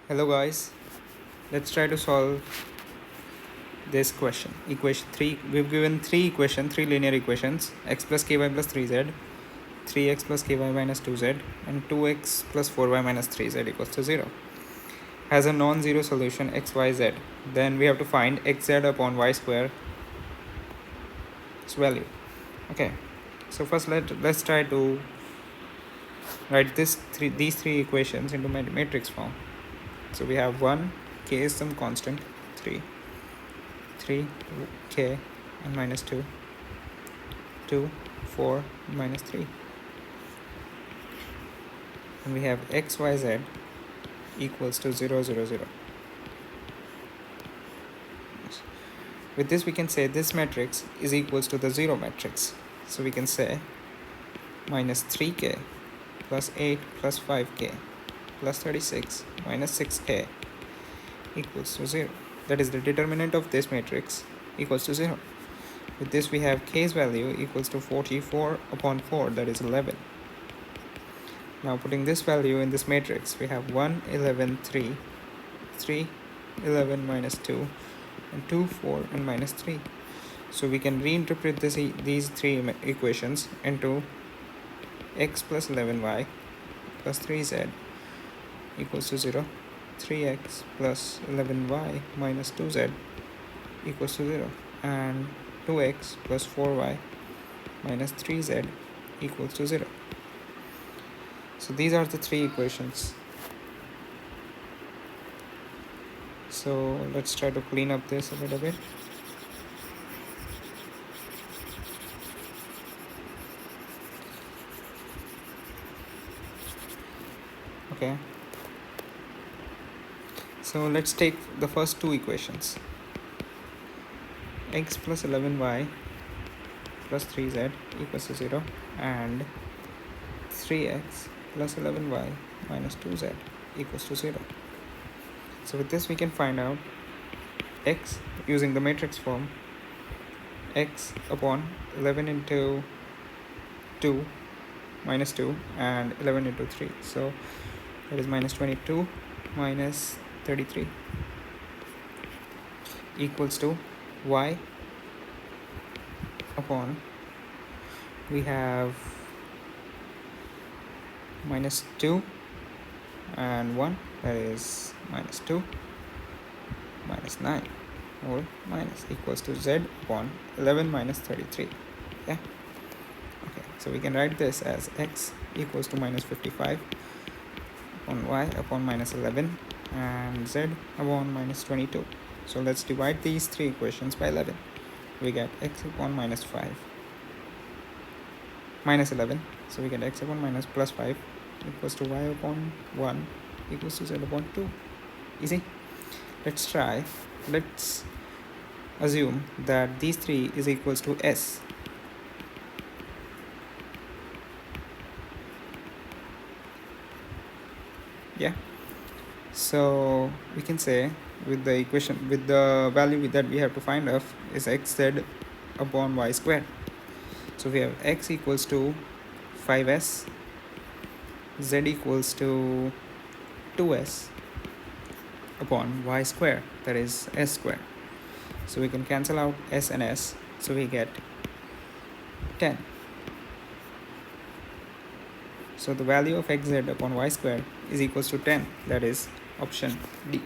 Hello guys, let's try to solve this question. Equation 3, we've given three linear equations: x plus ky plus 3z, 3x plus ky minus 2z, and 2x plus 4y minus 3z equals to 0. Has a non-zero solution x, y, z. Then we have to find xz upon y square its value. Okay, so first let's try to write these three equations into matrix form. So we have 1, k is some constant, 3 k and minus 2, 4 minus 3, and we have x, y, z equals to 0, 0, 0. With this we can say this matrix is equals to the 0 matrix. So we can say minus 3k plus 8 plus 5k plus 36 minus 6k equals to 0. That is the determinant of this matrix equals to 0. With this we have k's value equals to 44 upon 4, that is 11. Now putting this value in this matrix, we have 1, 11, 3, 3, 11 minus 2, and 2, 4, and minus 3. So we can reinterpret these three equations into x plus 11y plus 3z equals to 0, 3x plus 11y minus 2z equals to 0, and 2x plus 4y minus 3z equals to 0. So these are the three equations. So let's try to clean up this a little bit. Okay, so let's take the first two equations. X plus 11y plus 3z equals to 0, and 3x plus 11y minus 2z equals to 0. So with this we can find out x using the matrix form: x upon 11 into 2 minus 2 and 11 into 3. So that is minus 22 minus 33 equals to y upon, we have minus 2 and 1, that is minus 2 minus 9 or minus equals to z upon 11 minus 33. Yeah. Okay, so we can write this as x equals to minus 55 upon y upon minus 11 and z upon minus 22. So let's divide these three equations by 11. We get x upon minus 5 minus 11. So we get x upon minus plus 5 equals to y upon 1 equals to z upon 2. Easy. Let's try. Let's assume that these three is equals to s. Yeah. So we can say with the equation, with the value that we have to find of is xz upon y squared. So we have x equals to 5s, z equals to 2s upon y square, that is s square. So we can cancel out s and s, so we get 10. So the value of xz upon y square is equals to 10, that is option D.